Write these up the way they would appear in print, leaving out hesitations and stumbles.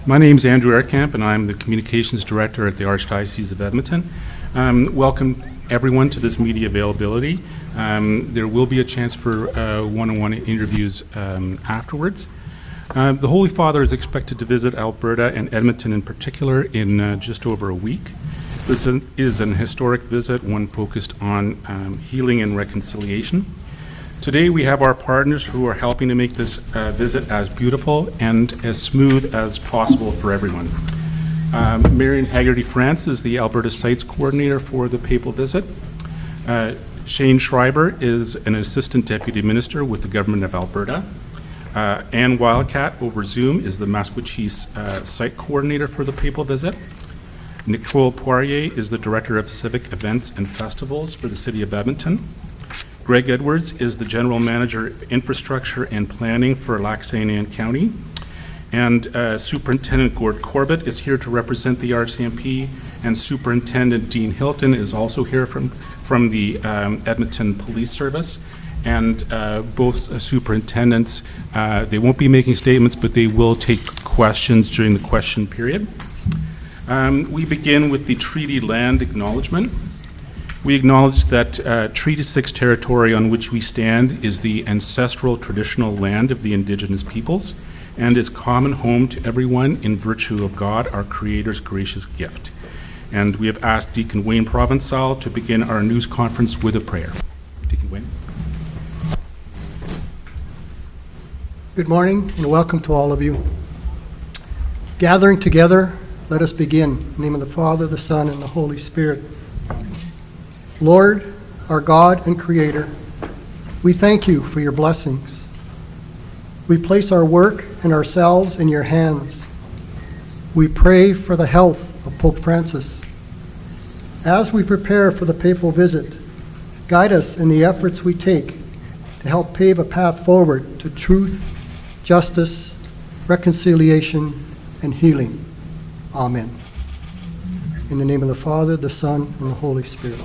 My name is Andrew Aircamp, and I'm the Communications Director at the Archdiocese of Edmonton. Welcome everyone to this media availability. There will be a chance for one-on-one interviews afterwards. The Holy Father is expected to visit Alberta and Edmonton in particular in just over a week. This is an historic visit, one focused on healing and reconciliation. Today we have our partners who are helping to make this visit as beautiful and as smooth as possible for everyone. Marion Haggerty-France is the Alberta Sites Coordinator for the Papal visit. Shane Schreiber is an Assistant Deputy Minister with the Government of Alberta. Anne Wildcat over Zoom is the Maskwacis Site Coordinator for the Papal visit. Nicole Poirier is the Director of Civic Events and Festivals for the City of Edmonton. Greg Edwards is the General Manager of Infrastructure and Planning for Lac St. Anne County. And Superintendent Gord Corbett is here to represent the RCMP, and Superintendent Dean Hilton is also here from the Edmonton Police Service. And both superintendents, they won't be making statements, but they will take questions during the question period. We begin with the treaty land acknowledgement. We acknowledge that Treaty 6 territory on which we stand is the ancestral traditional land of the Indigenous Peoples and is common home to everyone in virtue of God, our Creator's gracious gift. And we have asked Deacon Wayne Provençal to begin our news conference with a prayer. Deacon Wayne. Good morning and welcome to all of you. Gathering together, let us begin. In the name of the Father, the Son, and the Holy Spirit. Lord, our God and Creator, we thank you for your blessings. We place our work and ourselves in your hands. We pray for the health of Pope Francis. As we prepare for the papal visit, guide us in the efforts we take to help pave a path forward to truth, justice, reconciliation, and healing. Amen. In the name of the Father, the Son, and the Holy Spirit.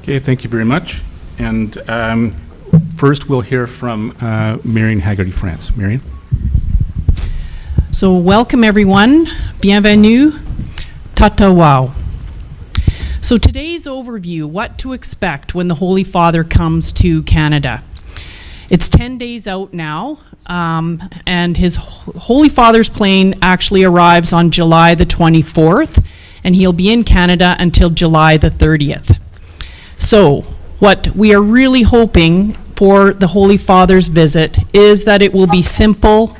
Okay, thank you very much. And first we'll hear from Marion Haggerty-France. Marion? So welcome everyone. Bienvenue. Tatawau. So today's overview, what to expect when the Holy Father comes to Canada. It's 10 days out now, and his Holy Father's plane actually arrives on July the 24th, and he'll be in Canada until July the 30th. So what we are really hoping for the Holy Father's visit is that it will be simple,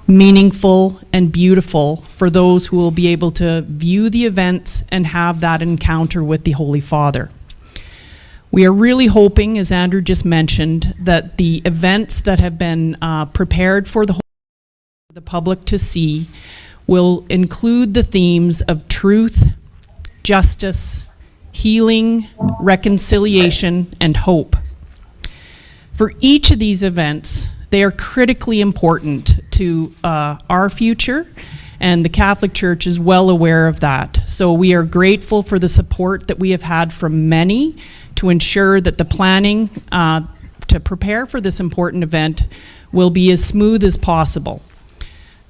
meaningful, and beautiful for those who will be able to view the events and have that encounter with the Holy Father. We are really hoping, as Andrew just mentioned, that the events that have been prepared for the public to see will include the themes of truth, justice, healing, reconciliation, and hope. For each of these events, they are critically important to our future, and the Catholic Church is well aware of that. So we are grateful for the support that we have had from many to ensure that the planning to prepare for this important event will be as smooth as possible.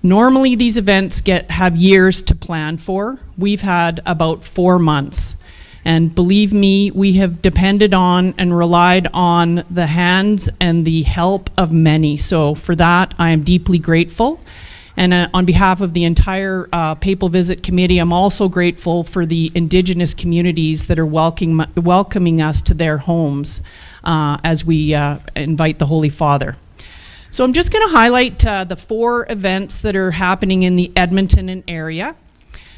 Normally these events have years to plan for. We've had about 4 months. And believe me, we have depended on and relied on the hands and the help of many. So for that, I am deeply grateful. And on behalf of the entire Papal Visit Committee, I'm also grateful for the Indigenous communities that are welcoming us to their homes as we invite the Holy Father. So I'm just going to highlight the 4 events that are happening in the Edmonton area.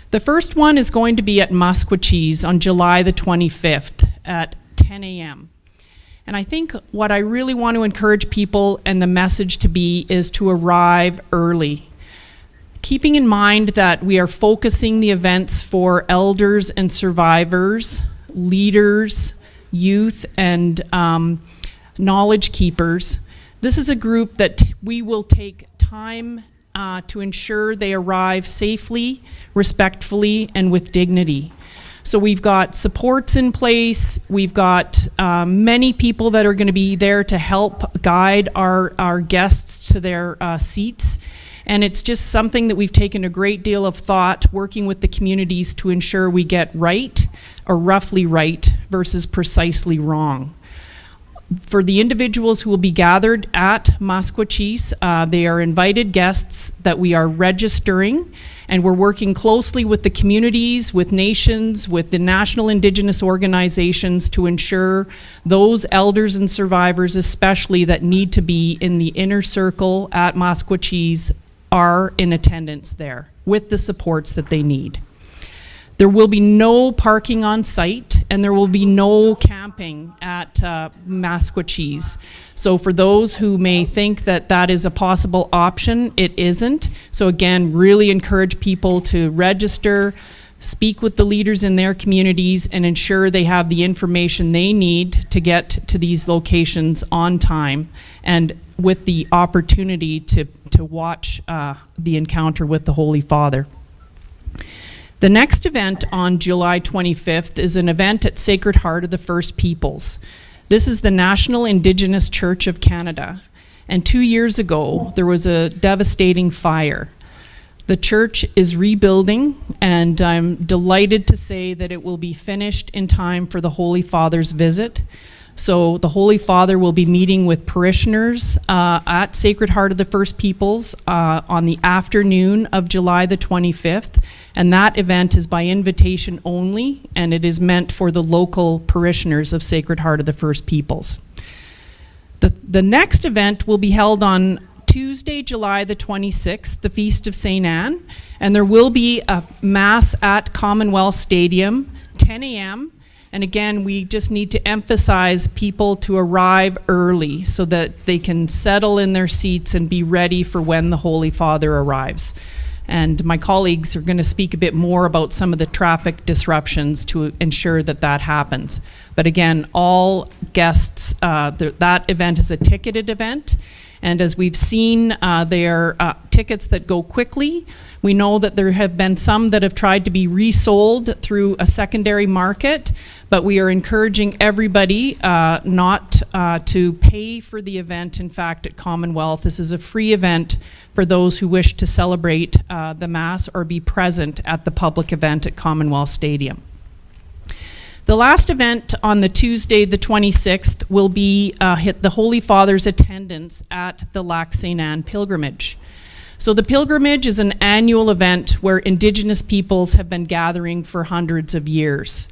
The first one is going to be at Maskwacis on July the 25th at 10 a.m. And I think what I really want to encourage people and the message to be is to arrive early. Keeping in mind that we are focusing the events for elders and survivors, leaders, youth, and knowledge keepers, this is a group that we will take time to ensure they arrive safely, respectfully, and with dignity. So we've got supports in place. We've got many people that are going to be there to help guide our guests to their seats. And it's just something that we've taken a great deal of thought working with the communities to ensure we get right, or roughly right, versus precisely wrong. For the individuals who will be gathered at Masquachis, they are invited guests that we are registering, and we're working closely with the communities, with nations, with the national Indigenous organizations to ensure those elders and survivors especially that need to be in the inner circle at Masquachis are in attendance there with the supports that they need. There will be no parking on site, and there will be no camping at Masquachis. So for those who may think that that is a possible option, it isn't. So again, really encourage people to register, speak with the leaders in their communities, and ensure they have the information they need to get to these locations on time, and with the opportunity to watch the encounter with the Holy Father. The next event on July 25th is an event at Sacred Heart of the First Peoples. This is the National Indigenous Church of Canada. And 2 years ago, there was a devastating fire. The church is rebuilding, and I'm delighted to say that it will be finished in time for the Holy Father's visit. So the Holy Father will be meeting with parishioners at Sacred Heart of the First Peoples on the afternoon of July the 25th. And that event is by invitation only, and it is meant for the local parishioners of Sacred Heart of the First Peoples. The next event will be held on Tuesday, July the 26th, the Feast of St. Anne, and there will be a Mass at Commonwealth Stadium, 10 a.m., and again, we just need to emphasize people to arrive early so that they can settle in their seats and be ready for when the Holy Father arrives. And my colleagues are going to speak a bit more about some of the traffic disruptions to ensure that that happens. But again, all guests, that event is a ticketed event. And as we've seen, there are tickets that go quickly. We know that there have been some that have tried to be resold through a secondary market, but we are encouraging everybody not to pay for the event. In fact, at Commonwealth, this is a free event for those who wish to celebrate the Mass or be present at the public event at Commonwealth Stadium. The last event on the Tuesday, the 26th, will be the Holy Father's attendance at the Lac St. Anne pilgrimage. So the pilgrimage is an annual event where Indigenous peoples have been gathering for hundreds of years.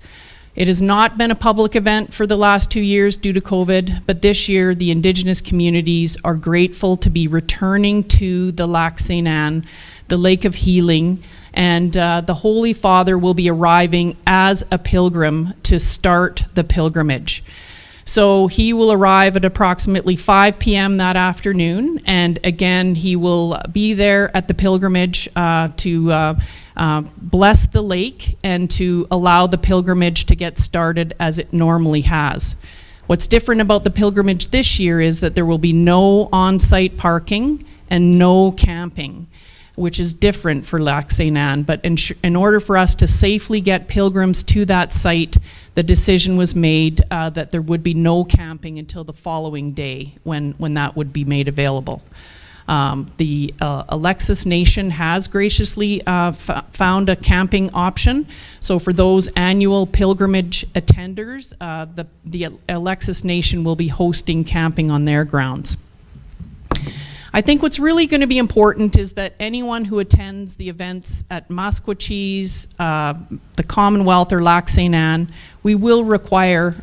It has not been a public event for the last 2 years due to COVID, but this year the Indigenous communities are grateful to be returning to the Lac St. Anne, the Lake of Healing, and the Holy Father will be arriving as a pilgrim to start the pilgrimage. So he will arrive at approximately 5 p.m. that afternoon, and again, he will be there at the pilgrimage to bless the lake and to allow the pilgrimage to get started as it normally has. What's different about the pilgrimage this year is that there will be no on-site parking and no camping, which is different for Lac St. Anne. But in order for us to safely get pilgrims to that site, the decision was made that there would be no camping until the following day when that would be made available. The Alexis Nation has graciously found a camping option. So for those annual pilgrimage attenders, the Alexis Nation will be hosting camping on their grounds. I think what's really going to be important is that anyone who attends the events at Masquachis, the Commonwealth, or Lac St. Anne, we will require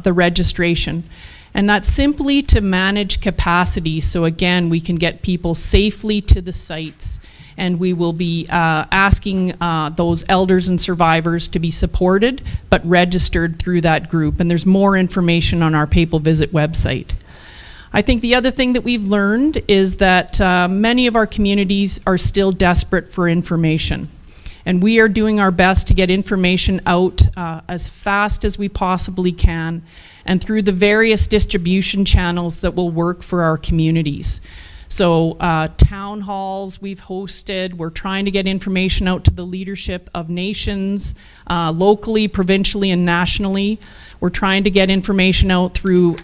the registration. And that's simply to manage capacity, so again, we can get people safely to the sites, and we will be asking those elders and survivors to be supported, but registered through that group. And there's more information on our Papal Visit website. I think the other thing that we've learned is that many of our communities are still desperate for information. And we are doing our best to get information out as fast as we possibly can, and through the various distribution channels that will work for our communities. So town halls we've hosted. We're trying to get information out to the leadership of nations, locally, provincially, and nationally. We're trying to get information out through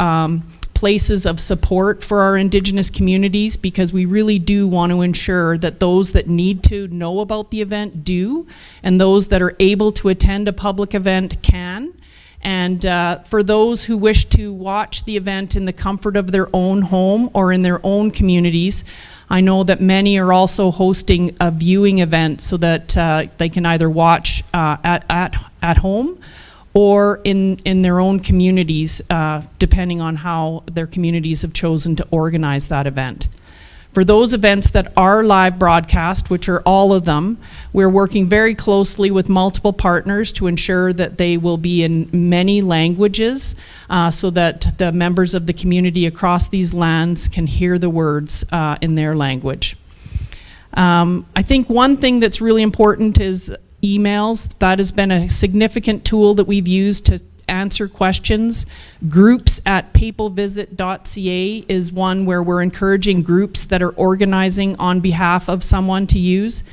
places of support for our Indigenous communities, because we really do want to ensure that those that need to know about the event do, and those that are able to attend a public event can. And for those who wish to watch the event in the comfort of their own home or in their own communities, I know that many are also hosting a viewing event so that they can either watch at home or in their own communities, depending on how their communities have chosen to organize that event. For those events that are live broadcast, which are all of them, we're working very closely with multiple partners to ensure that they will be in many languages, so that the members of the community across these lands can hear the words in their language. I think one thing that's really important is emails. That has been a significant tool that we've used to answer questions. Groups at papalvisit.ca is one where we're encouraging groups that are organizing on behalf of someone to use.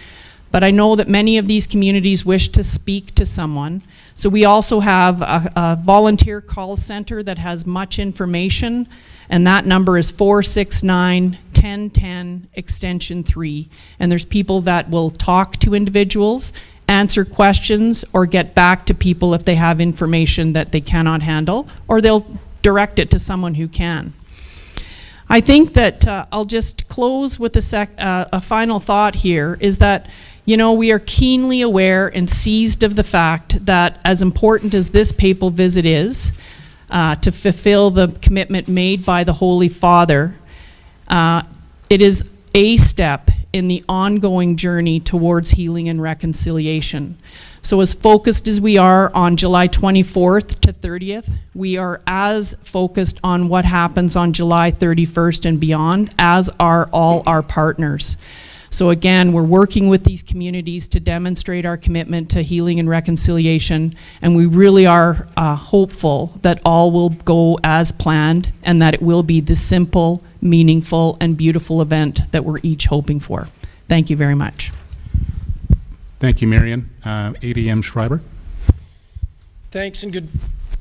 But I know that many of these communities wish to speak to someone. So we also have a volunteer call center that has much information, and that number is 469-1010 extension 3. And there's people that will talk to individuals, answer questions, or get back to people if they have information that they cannot handle, or they'll direct it to someone who can. I think that I'll just close with a final thought here, is that, you know, we are keenly aware and seized of the fact that, as important as this papal visit is, to fulfill the commitment made by the Holy Father, it is a step in the ongoing journey towards healing and reconciliation. So as focused as we are on July 24th to 30th, we are as focused on what happens on July 31st and beyond, as are all our partners. So again, we're working with these communities to demonstrate our commitment to healing and reconciliation, and we really are hopeful that all will go as planned, and that it will be the simple, meaningful, and beautiful event that we're each hoping for. Thank you very much. Thank you, Marion. 8 a.m. Schreiber. Thanks, and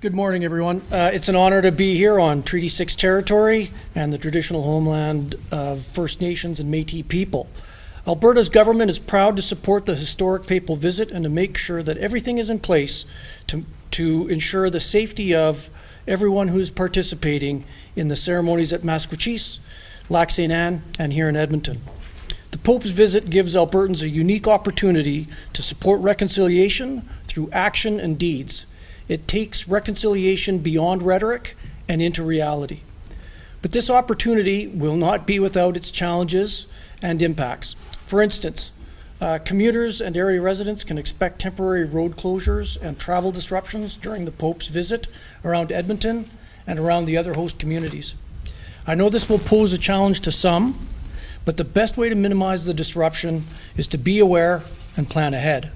good morning, everyone. It's an honor to be here on Treaty 6 territory and the traditional homeland of First Nations and Métis people. Alberta's government is proud to support the historic papal visit and to make sure that everything is in place to ensure the safety of everyone who's participating in the ceremonies at Maskwacis, Lac St. Anne, and here in Edmonton. The Pope's visit gives Albertans a unique opportunity to support reconciliation through action and deeds. It takes reconciliation beyond rhetoric and into reality. But this opportunity will not be without its challenges and impacts. For instance, commuters and area residents can expect temporary road closures and travel disruptions during the Pope's visit around Edmonton and around the other host communities. I know this will pose a challenge to some, but the best way to minimize the disruption is to be aware and plan ahead.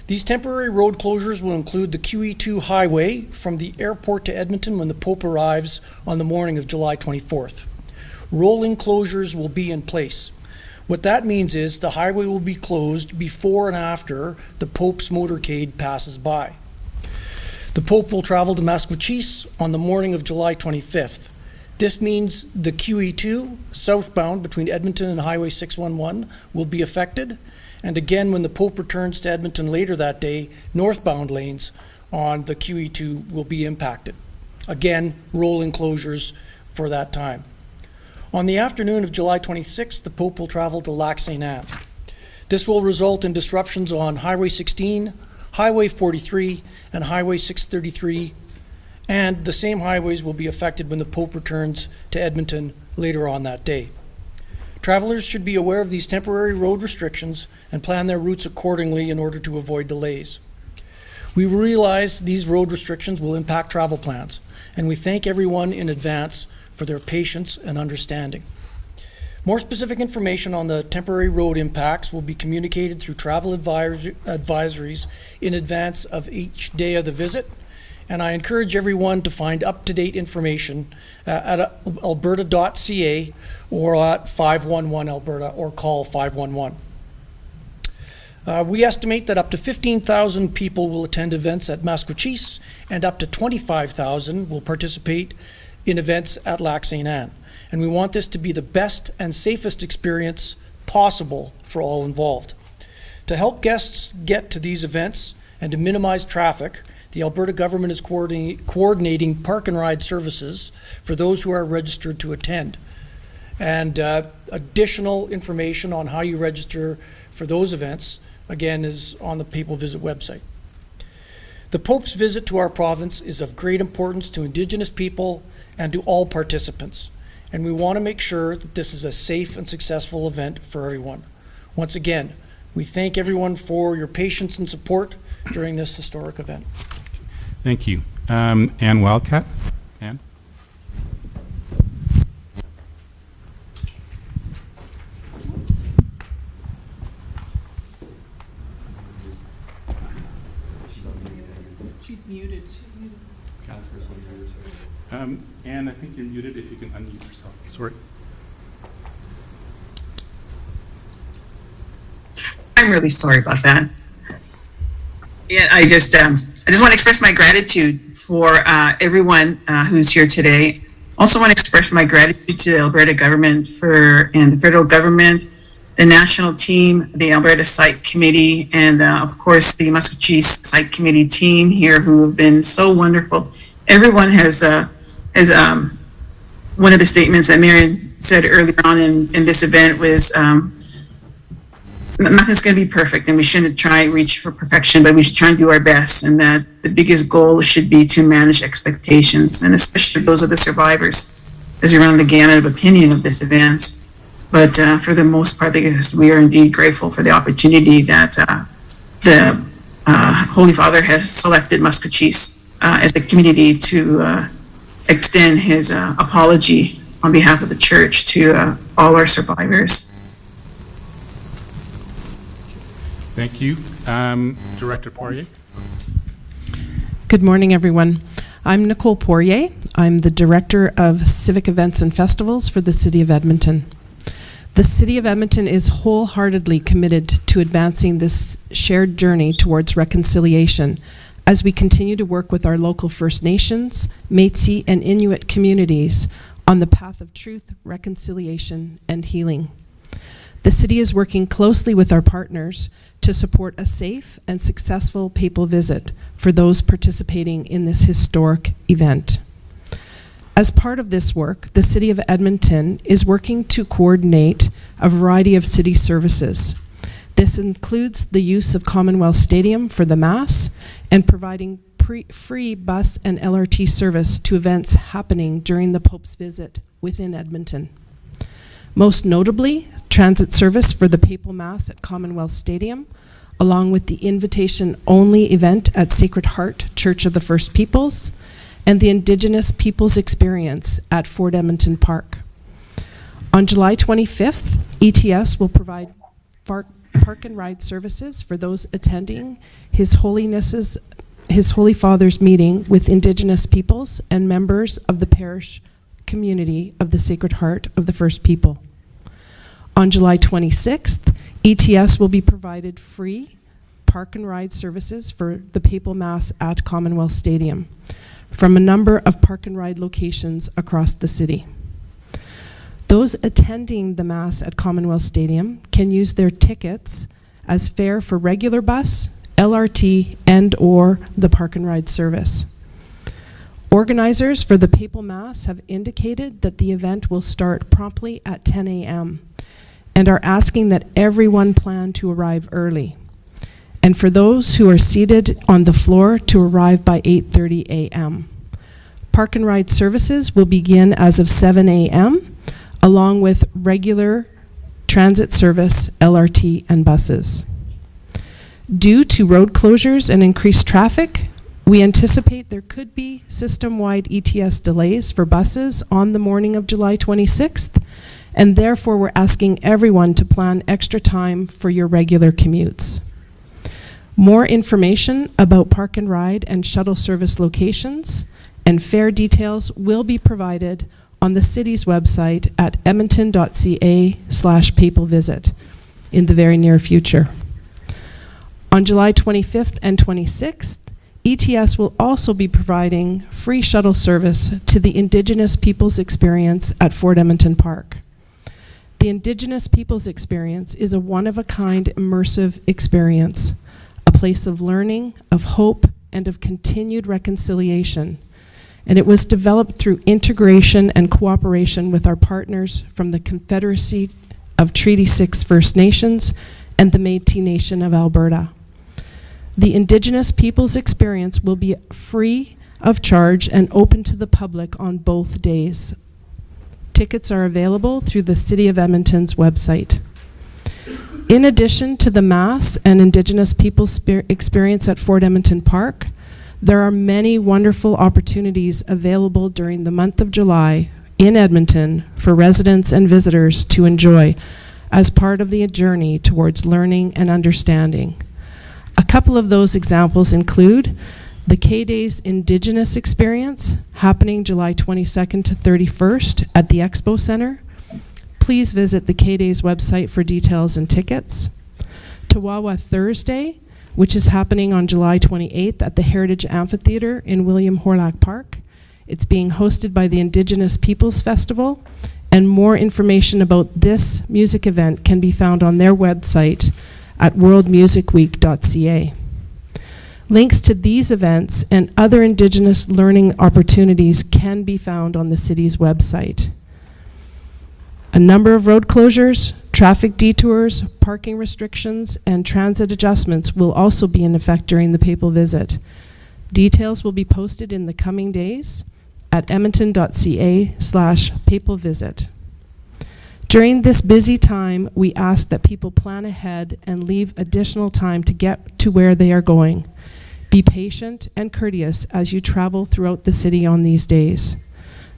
These temporary road closures will include the QE2 highway from the airport to Edmonton when the Pope arrives on the morning of July 24th. Rolling closures will be in place. What that means is the highway will be closed before and after the Pope's motorcade passes by. The Pope will travel to Maskwacis on the morning of July 25th. This means the QE2 southbound between Edmonton and Highway 611 will be affected, and again when the Pope returns to Edmonton later that day, northbound lanes on the QE2 will be impacted. Again, rolling closures for that time. On the afternoon of July 26th, the Pope will travel to Lac St. Anne. This will result in disruptions on Highway 16, Highway 43, and Highway 633, and the same highways will be affected when the Pope returns to Edmonton later on that day. Travelers should be aware of these temporary road restrictions and plan their routes accordingly in order to avoid delays. We realize these road restrictions will impact travel plans, and we thank everyone in advance for their patience and understanding. More specific information on the temporary road impacts will be communicated through travel advisories in advance of each day of the visit, and I encourage everyone to find up-to-date information at alberta.ca or at 511 Alberta or call 511. We estimate that up to 15,000 people will attend events at Maskwacis and up to 25,000 will participate in events at Lac St. Anne. And we want this to be the best and safest experience possible for all involved. To help guests get to these events and to minimize traffic, the Alberta government is coordinating park and ride services for those who are registered to attend. And additional information on how you register for those events, again, is on the Papal Visit website. The Pope's visit to our province is of great importance to Indigenous people and to all participants. And we want to make sure that this is a safe and successful event for everyone. Once again, we thank everyone for your patience and support during this historic event. Thank you. Ann Wildcat? Ann? She's muted. Ann, I think you're muted. If you can unmute yourself. Sorry. I'm really sorry about that. Yeah, I just want to express my gratitude for everyone who's here today. Also want to express my gratitude to the Alberta government and the federal government, the national team, the Alberta Site Committee, and of course the Maskwacis Site Committee team here who have been so wonderful. Everyone has one of the statements that Marion said earlier on in this event was nothing's going to be perfect, and we shouldn't try and reach for perfection, but we should try and do our best, and that the biggest goal should be to manage expectations, and especially those of the survivors, as we run the gamut of opinion of this event. But for the most part, we are indeed grateful for the opportunity that the Holy Father has selected Maskwacis as a community to extend his apology on behalf of the Church to all our survivors. Thank you. Director Poirier? Good morning, everyone. I'm Nicole Poirier. I'm the Director of Civic Events and Festivals for the City of Edmonton. The City of Edmonton is wholeheartedly committed to advancing this shared journey towards reconciliation as we continue to work with our local First Nations, Métis, and Inuit communities on the path of truth, reconciliation, and healing. The City is working closely with our partners to support a safe and successful papal visit for those participating in this historic event. As part of this work, the City of Edmonton is working to coordinate a variety of city services. This includes the use of Commonwealth Stadium for the Mass and providing free bus and LRT service to events happening during the Pope's visit within Edmonton. Most notably, transit service for the Papal Mass at Commonwealth Stadium, along with the invitation-only event at Sacred Heart Church of the First Peoples, and the Indigenous Peoples experience at Fort Edmonton Park. On July 25th, ETS will provide park and ride services for those attending His Holy Father's meeting with Indigenous peoples and members of the parish community of the Sacred Heart of the First People. On July 26th, ETS will be provided free park and ride services for the Papal Mass at Commonwealth Stadium from a number of park and ride locations across the city. Those attending the Mass at Commonwealth Stadium can use their tickets as fare for regular bus, LRT, and/or the park and ride service. Organizers for the Papal Mass have indicated that the event will start promptly at 10 a.m. and are asking that everyone plan to arrive early. And for those who are seated on the floor to arrive by 8:30 a.m. Park and ride services will begin as of 7 a.m. along with regular transit service, LRT, and buses. Due to road closures and increased traffic, we anticipate there could be system-wide ETS delays for buses on the morning of July 26th, and therefore we're asking everyone to plan extra time for your regular commutes. More information about park and ride and shuttle service locations and fare details will be provided on the city's website at edmonton.ca/papalvisit in the very near future. On July 25th and 26th, ETS will also be providing free shuttle service to the Indigenous Peoples experience at Fort Edmonton Park. The Indigenous Peoples experience is a one-of-a-kind immersive experience, a place of learning, of hope, and of continued reconciliation. And it was developed through integration and cooperation with our partners from the Confederacy of Treaty 6 First Nations and the Métis Nation of Alberta. The Indigenous Peoples experience will be free of charge and open to the public on both days. Tickets are available through the City of Edmonton's website. In addition to the Mass and Indigenous Peoples experience at Fort Edmonton Park, there are many wonderful opportunities available during the month of July in Edmonton for residents and visitors to enjoy as part of the journey towards learning and understanding. A couple of those examples include the K-Days Indigenous experience happening July 22nd to 31st at the Expo Center. Please visit the K-Days website for details and tickets. Tawawa Thursday, which is happening on July 28th at the Heritage Amphitheatre in William Horlock Park. It's being hosted by the Indigenous Peoples Festival, and more information about this music event can be found on their website at worldmusicweek.ca. Links to these events and other Indigenous learning opportunities can be found on the city's website. A number of road closures, traffic detours, parking restrictions, and transit adjustments will also be in effect during the Papal visit. Details will be posted in the coming days at edmonton.ca/papalvisit. During this busy time, we ask that people plan ahead and leave additional time to get to where they are going. Be patient and courteous as you travel throughout the city on these days.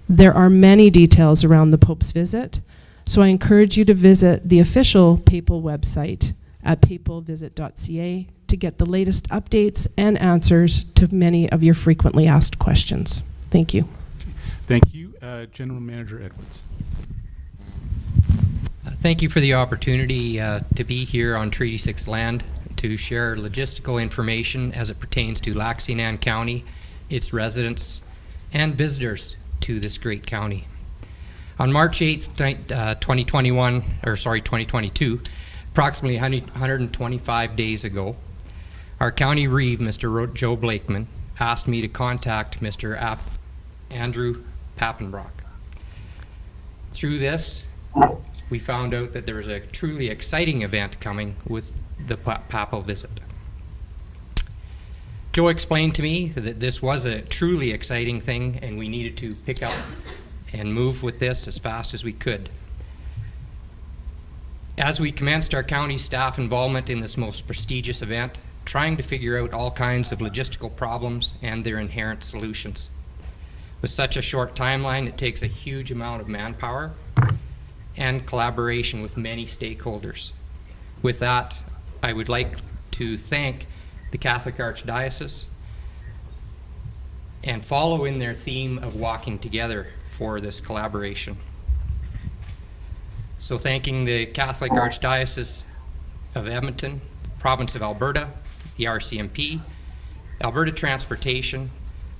There are many details around the Pope's visit, so I encourage you to visit the official Papal website at papalvisit.ca to get the latest updates and answers to many of your frequently asked questions. Thank you. Thank you. General Manager Edwards. Thank you for the opportunity to be here on Treaty 6 land to share logistical information as it pertains to Lac St. Anne County, its residents, and visitors to this great county. On March 8th, 2022, approximately 125 days ago, our county reeve, Mr. Joe Blakeman, asked me to contact Mr. Andrew Pappenbrock. Through this, we found out that there was a truly exciting event coming with the Papal visit. Joe explained to me that this was a truly exciting thing and we needed to pick up and move with this as fast as we could. As we commenced our county staff involvement in this most prestigious event, trying to figure out all kinds of logistical problems and their inherent solutions. With such a short timeline, it takes a huge amount of manpower and collaboration with many stakeholders. With that, I would like to thank the Catholic Archdiocese and follow in their theme of walking together for this collaboration. So thanking the Catholic Archdiocese of Edmonton, Province of Alberta, the RCMP, Alberta Transportation,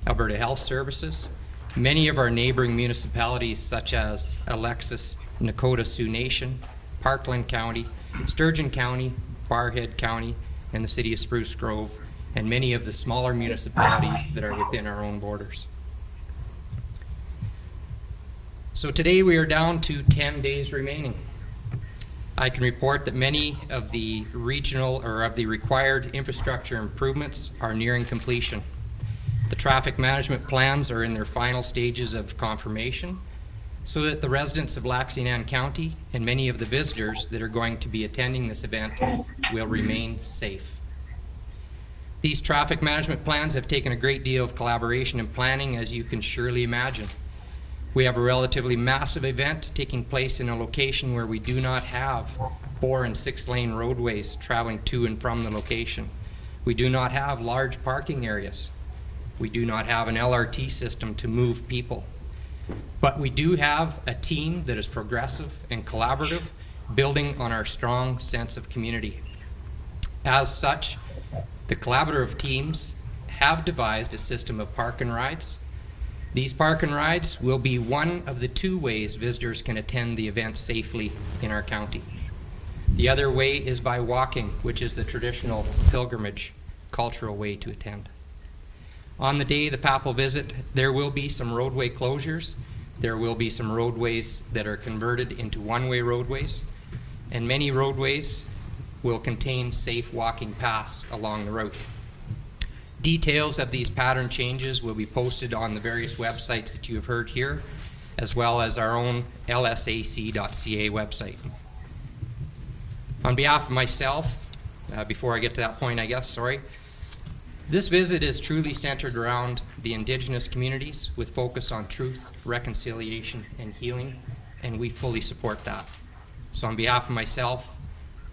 Alberta Health Services, many of our neighboring municipalities such as Alexis, Nakota Sioux Nation, Parkland County, Sturgeon County, Barrhead County, and the City of Spruce Grove, and many of the smaller municipalities that are within our own borders. So today we are down to 10 days remaining. I can report that many of the regional or of the required infrastructure improvements are nearing completion. The traffic management plans are in their final stages of confirmation so that the residents of Lac St. Anne County and many of the visitors that are going to be attending this event will remain safe. These traffic management plans have taken a great deal of collaboration and planning, as you can surely imagine. We have a relatively massive event taking place in a location where we do not have 4- and 6-lane roadways traveling to and from the location. We do not have large parking areas. We do not have an LRT system to move people. But we do have a team that is progressive and collaborative, building on our strong sense of community. As such, the collaborative teams have devised a system of park and rides. These park and rides will be one of the 2 ways visitors can attend the event safely in our county. The other way is by walking, which is the traditional pilgrimage, cultural way to attend. On the day of the Papal visit, there will be some roadway closures. There will be some roadways that are converted into one-way roadways, and many roadways will contain safe walking paths along the route. Details of these pattern changes will be posted on the various websites that you have heard here, as well as our own lsac.ca website. On behalf of myself, before I get to that point, this visit is truly centered around the Indigenous communities with focus on truth, reconciliation, and healing, and we fully support that. So on behalf of myself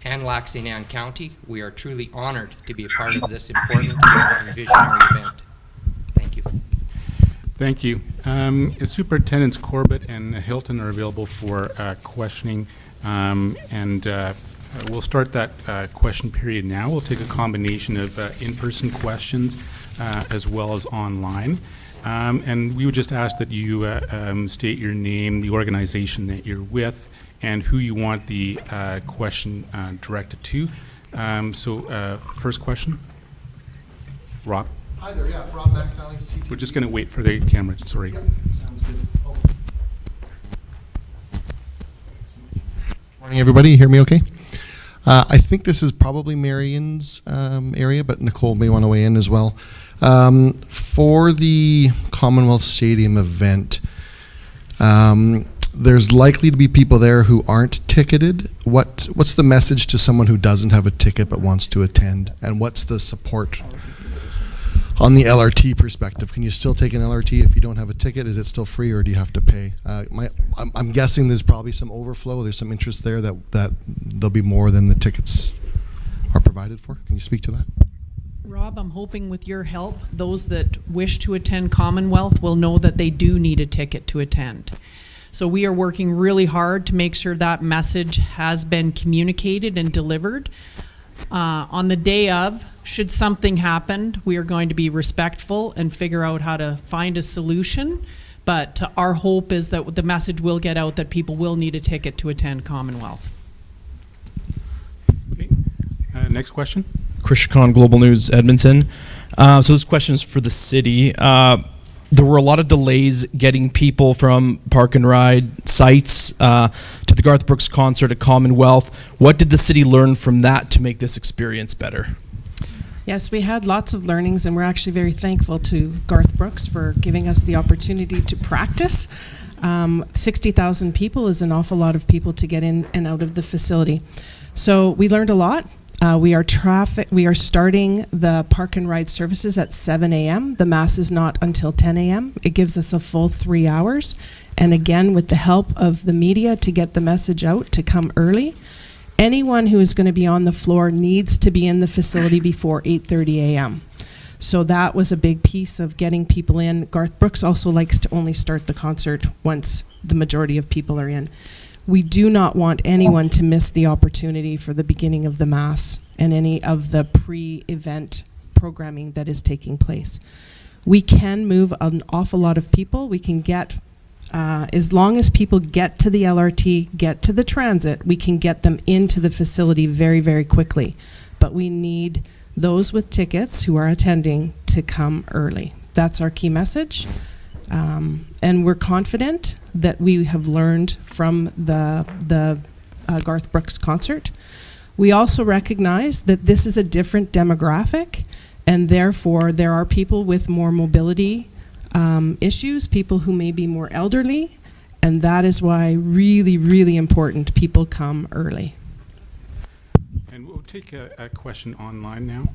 and Lac St. Anne County, we are truly honored to be a part of this important and visionary event. Thank you. Thank you. Superintendents Corbett and Hilton are available for questioning, we'll start that question period now. We'll take a combination of in-person questions as well as online. And we would just ask that you state your name, the organization that you're with, and who you want the question directed to. First question. Rob? Hi there, yeah, Rob McNally, CTV. We're just going to wait for the camera, sorry. Yep, sounds good. Oh. Morning, everybody. You hear me okay? I think this is probably Marion's area, but Nicole may want to weigh in as well. For the Commonwealth Stadium event, there's likely to be people there who aren't ticketed. What's the message to someone who doesn't have a ticket but wants to attend? And what's the support on the LRT perspective? Can you still take an LRT if you don't have a ticket? Is it still free, or do you have to pay? I'm guessing there's probably some overflow. There's some interest there that there'll be more than the tickets are provided for. Can you speak to that? Rob, I'm hoping with your help, those that wish to attend Commonwealth will know that they do need a ticket to attend. So we are working really hard to make sure that message has been communicated and delivered. On the day of, should something happen, we are going to be respectful and figure out how to find a solution. But our hope is that the message will get out that people will need a ticket to attend Commonwealth. Okay. Next question. Krishkan, Global News, Edmonton. So this question is for the city. There were a lot of delays getting people from park and ride sites to the Garth Brooks concert at Commonwealth. What did the city learn from that to make this experience better? Yes, we had lots of learnings, and we're actually very thankful to Garth Brooks for giving us the opportunity to practice. 60,000 people is an awful lot of people to get in and out of the facility. So we learned a lot. We are starting the park and ride services at 7 a.m. The mass is not until 10 a.m. It gives us a full 3 hours. And again, with the help of the media to get the message out to come early. Anyone who is going to be on the floor needs to be in the facility before 8:30 a.m. So that was a big piece of getting people in. Garth Brooks also likes to only start the concert once the majority of people are in. We do not want anyone to miss the opportunity for the beginning of the Mass and any of the pre-event programming that is taking place. We can move an awful lot of people. We can get, as long as people get to the LRT, get to the transit, we can get them into the facility very, very quickly. But we need those with tickets who are attending to come early. That's our key message. And we're confident that we have learned from the Garth Brooks concert. We also recognize that this is a different demographic, and therefore there are people with more mobility issues, people who may be more elderly, and that is why really, really important people come early. And we'll take a question online now.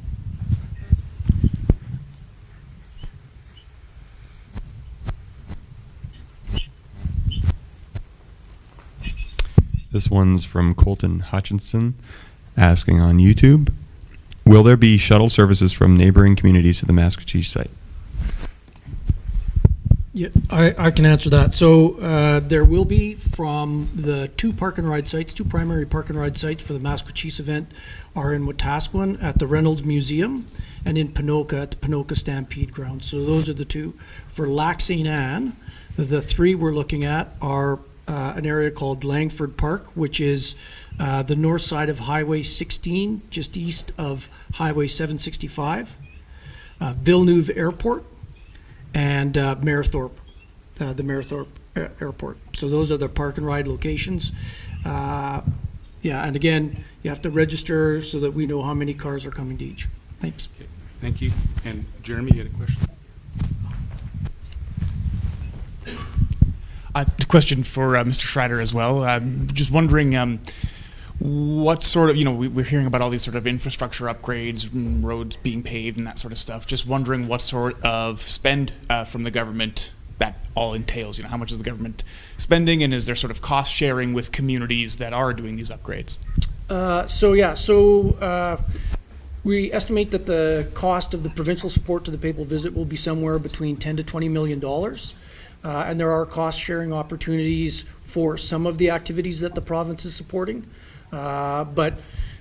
This one's from Colton Hutchinson, asking on YouTube, Will there be shuttle services from neighboring communities to the Masquatchie site? Yeah, I can answer that. So there will be from the two park and ride sites, two primary park and ride sites for the Masquatchie event are in Wetaskiwin at the Reynolds Museum and in Ponoka at the Ponoka Stampede Ground. So those are the two. For Lac St. Anne, the three we're looking at are an area called Langford Park, which is the north side of Highway 16, just east of Highway 765, Villeneuve Airport, and Mayerthorpe, the Mayerthorpe Airport. So those are the park and ride locations. Yeah, and again, you have to register so that we know how many cars are coming to each. Thanks. Okay, thank you. And Jeremy, you had a question? A question for Mr. Schreider as well. Just wondering what sort of, we're hearing about all these sort of infrastructure upgrades, roads being paved and that sort of stuff. Just wondering what sort of spend from the government that all entails. How much is the government spending, and is there sort of cost sharing with communities that are doing these upgrades? We estimate that the cost of the provincial support to the Papal visit will be somewhere between $10 to $20 million. And there are cost-sharing opportunities for some of the activities that the province is supporting. But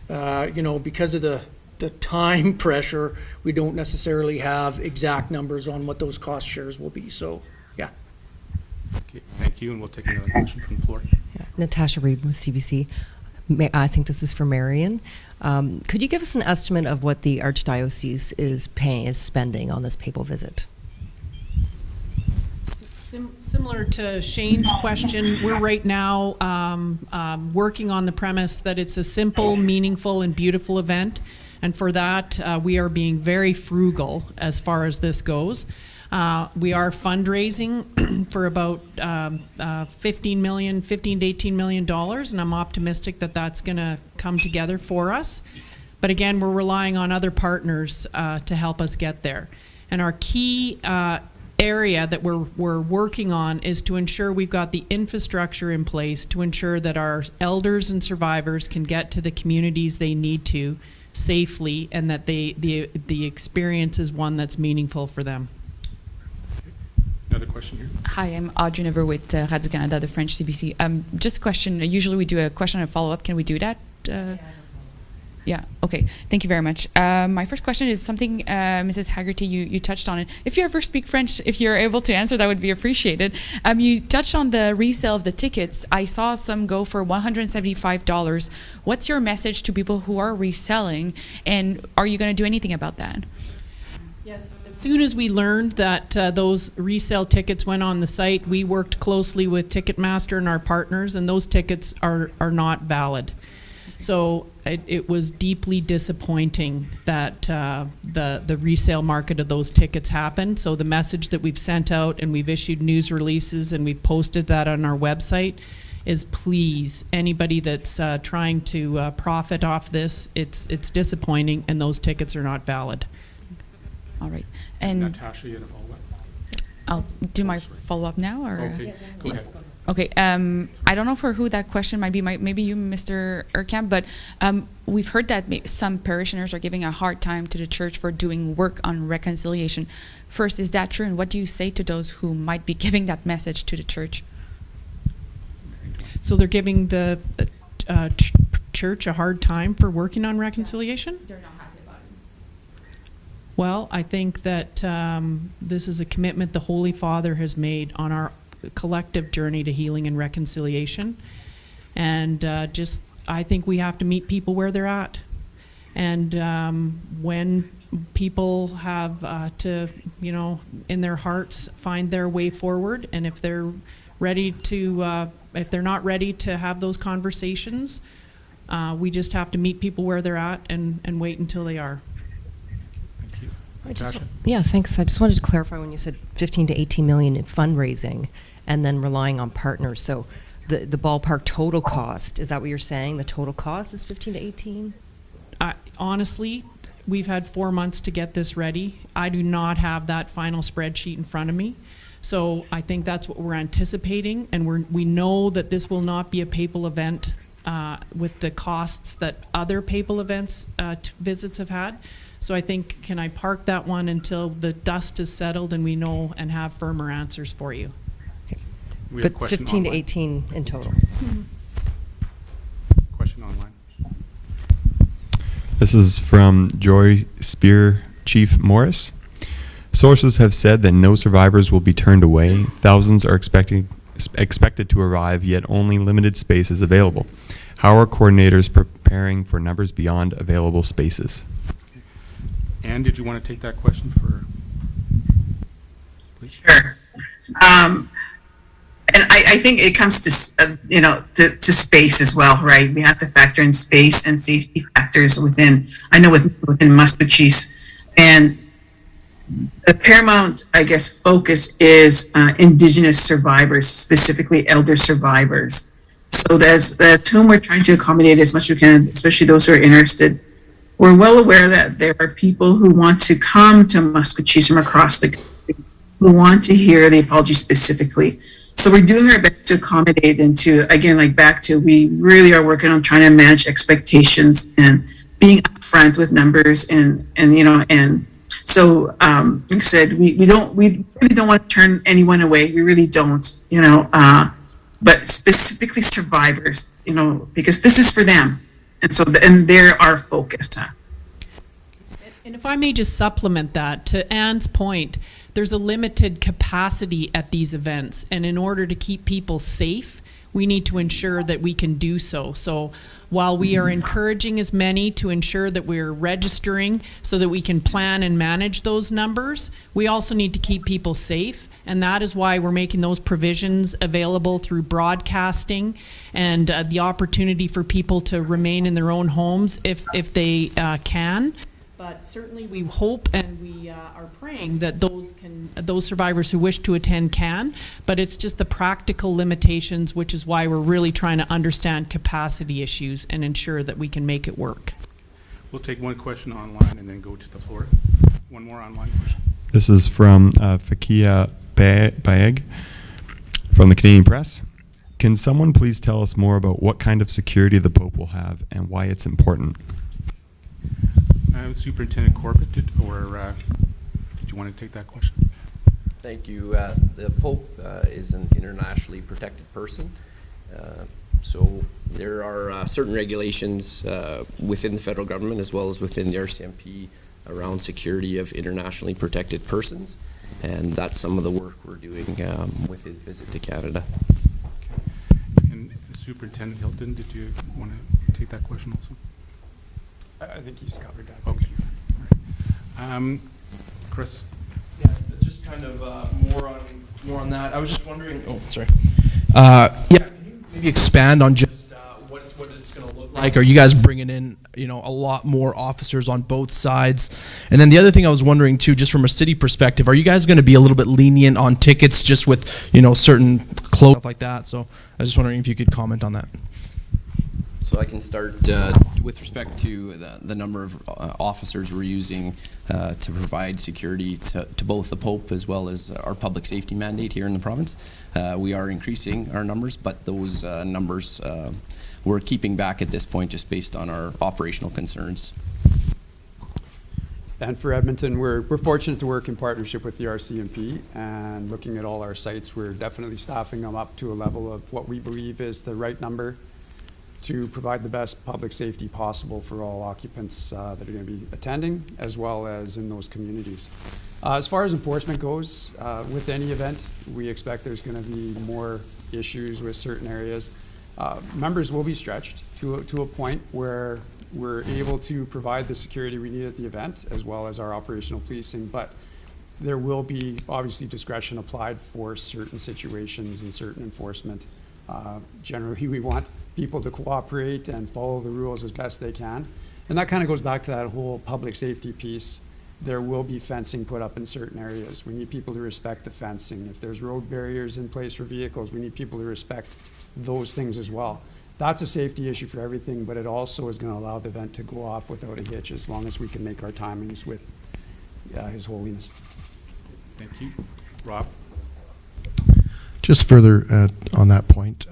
because of the time pressure, we don't necessarily have exact numbers on what those cost shares will be. So, yeah. Okay, thank you, and we'll take another question from the floor. Natasha Reed with CBC. I think this is for Marion. Could you give us an estimate of what the Archdiocese is spending on this papal visit? Similar to Shane's question, we're right now working on the premise that it's a simple, meaningful, and beautiful event. And for that, we are being very frugal as far as this goes. We are fundraising for about $15 to $18 million, and I'm optimistic that that's going to come together for us. But again, we're relying on other partners to help us get there. And our key area that we're working on is to ensure we've got the infrastructure in place to ensure that our elders and survivors can get to the communities they need to safely, and that the experience is one that's meaningful for them. Another question here. Hi, I'm Audrey Never with Radio Canada, the French CBC. Just a question. Usually we do a question and a follow-up. Can we do that? Yeah, okay. Thank you very much. My first question is something, Mrs. Haggerty, you touched on it. If you ever speak French, if you're able to answer, that would be appreciated. You touched on the resale of the tickets. I saw some go for $175. What's your message to people who are reselling, and are you going to do anything about that? Yes. As soon as we learned that those resale tickets went on the site, we worked closely with Ticketmaster and our partners, and those tickets are not valid. So it was deeply disappointing that the resale market of those tickets happened. So the message that we've sent out, and we've issued news releases and we've posted that on our website, is please, anybody that's trying to profit off this, it's disappointing, and those tickets are not valid. All right. And Natasha, you had a follow-up? I'll do my follow-up now, or? Okay, go ahead. Okay, I don't know for who that question might be, maybe you, Mr. Urkamp, but we've heard that some parishioners are giving a hard time to the church for doing work on reconciliation. First, is that true, and what do you say to those who might be giving that message to the church? So they're giving the church a hard time for working on reconciliation? They're not happy about it. Well, I think that this is a commitment the Holy Father has made on our collective journey to healing and reconciliation. And I think we have to meet people where they're at. And when people have to, in their hearts, find their way forward, and if they're ready to, if they're not ready to have those conversations, we just have to meet people where they're at and wait until they are. Natasha? Yeah, thanks. I just wanted to clarify when you said 15 to 18 million in fundraising and then relying on partners. So the ballpark total cost, is that what you're saying? The total cost is 15 to 18? Honestly, we've had 4 months to get this ready. I do not have that final spreadsheet in front of me. So I think that's what we're anticipating, and we know that this will not be a papal event with the costs that other papal events visits have had. So I think, can I park that one until the dust is settled and we know and have firmer answers for you? We have a But question 15 to online. 18 in total. Question online. This is from Joy Spear Chief Morris. Sources have said that no survivors will be turned away. Thousands are expected to arrive, yet only limited space is available. How are coordinators preparing for numbers beyond available spaces? Anne, did you want to take that question for? Please. Sure. And I think it comes to, to space as well, right? We have to factor in space and safety factors within Musqueam. And the paramount, I guess, focus is Indigenous survivors, specifically elder survivers. So that's whom we're trying to accommodate as much as we can, especially those who are interested. We're well aware that there are people who want to come to Musqueam from across the country who want to hear the apology specifically. So we're doing our best to accommodate and to, again, we really are working on trying to manage expectations and being upfront with numbers and so, like I said, we really don't want to turn anyone away. We really don't, but specifically survivors, because this is for them. And so, and they're our focus. And if I may just supplement that, to Anne's point, there's a limited capacity at these events, and in order to keep people safe, we need to ensure that we can do so. So while we are encouraging as many to ensure that we're registering so that we can plan and manage those numbers, we also need to keep people safe. And that is why we're making those provisions available through broadcasting and the opportunity for people to remain in their own homes if they can. But certainly we hope and we are praying that those survivors who wish to attend can, but it's just the practical limitations, which is why we're really trying to understand capacity issues and ensure that we can make it work. We'll take one question online and then go to the floor. One more online question. This is from Fakia Baeg from the Canadian Press. Can someone please tell us more about what kind of security the Pope will have and why it's important? Superintendent Corbett, did you want to take that question? Thank you. The Pope is an internationally protected person. So there are certain regulations within the federal government as well as within the RCMP around security of internationally protected persons. And that's some of the work we're doing with his visit to Canada. Okay. And Superintendent Hilton, did you want to take that question also? I think he's covered that. Okay. All right. Chris? Yeah, just kind of more on that. I was just wondering. Oh, sorry. Can you maybe expand on just what it's going to look like? Are you guys bringing in a lot more officers on both sides? And then the other thing I was wondering too, just from a city perspective, are you guys going to be a little bit lenient on tickets, just with certain clothes stuff like that? So I was just wondering if you could comment on that. So I can start with respect to the number of officers we're using to provide security to both the Pope as well as our public safety mandate here in the province. We are increasing our numbers, but those numbers we're keeping back at this point just based on our operational concerns. And for Edmonton, we're fortunate to work in partnership with the RCMP, and looking at all our sites, we're definitely staffing them up to a level of what we believe is the right number to provide the best public safety possible for all occupants that are going to be attending, as well as in those communities. As far as enforcement goes, with any event, we expect there's going to be more issues with certain areas. Members will be stretched to a point where we're able to provide the security we need at the event, as well as our operational policing, but there will be obviously discretion applied for certain situations and certain enforcement. Generally, we want people to cooperate and follow the rules as best they can. And that kind of goes back to that whole public safety piece. There will be fencing put up in certain areas. We need people to respect the fencing. If there's road barriers in place for vehicles, we need people to respect those things as well. That's a safety issue for everything, but it also is going to allow the event to go off without a hitch as long as we can make our timings with His Holiness. Thank you. Rob? Just further on that point,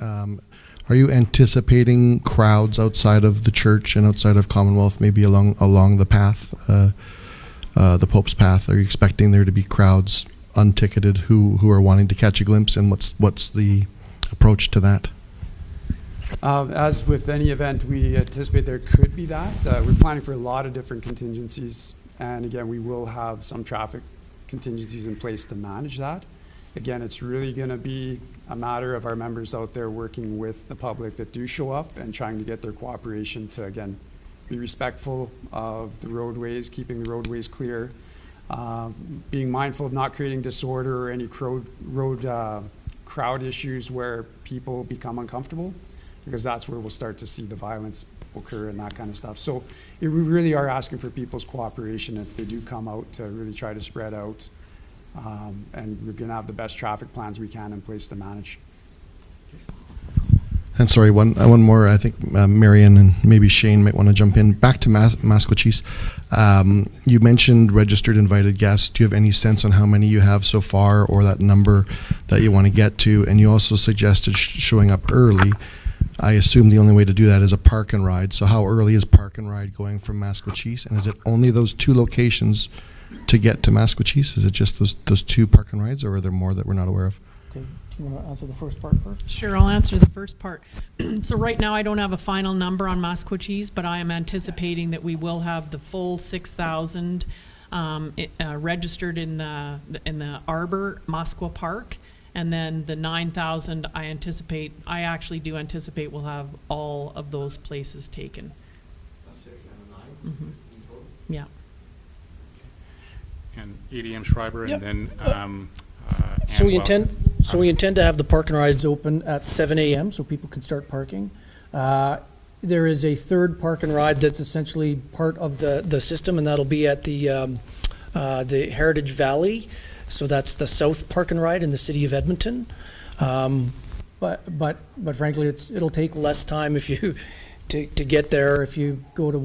Are you anticipating crowds outside of the church and outside of Commonwealth, maybe along the path, the Pope's path? Are you expecting there to be crowds unticketed who are wanting to catch a glimpse, and what's the approach to that? As with any event, we anticipate there could be that. We're planning for a lot of different contingencies, and again, we will have some traffic contingencies in place to manage that. Again, it's really going to be a matter of our members out there working with the public that do show up and trying to get their cooperation to, again, be respectful of the roadways, keeping the roadways clear, being mindful of not creating disorder or any crowd issues where people become uncomfortable, because that's where we'll start to see the violence occur and that kind of stuff. So we really are asking for people's cooperation if they do come out to really try to spread out. And we're going to have the best traffic plans we can in place to manage. And sorry, one more. I think Marion and maybe Shane might want to jump in. Back to Masquachis. You mentioned registered invited guests. Do you have any sense on how many you have so far, or that number that you want to get to? And you also suggested showing up early. I assume the only way to do that is a park and ride. So how early is park and ride going from Masquachis? And is it only those 2 locations to get to Masquachis? Is it just those 2 park and rides, or are there more that we're not aware of? Okay, do you want to answer the first part first? Sure, I'll answer the first part. So right now, I don't have a final number on Masquachis, but I am anticipating that we will have the full 6,000 registered in the Arbor, Masqua Park, and then the 9,000 I actually do anticipate we'll have all of those places taken. That's 6 and 9 in total? Yeah. And ADM Schreiber, Yep. and then So we Ann intend to have the park and rides open at 7 a.m. so people can start parking. There is a third park and ride that's essentially part of the system, and that'll be at the Heritage Valley. So that's the South Park and Ride in the city of Edmonton. But frankly, it'll take less time if you to get there if you go to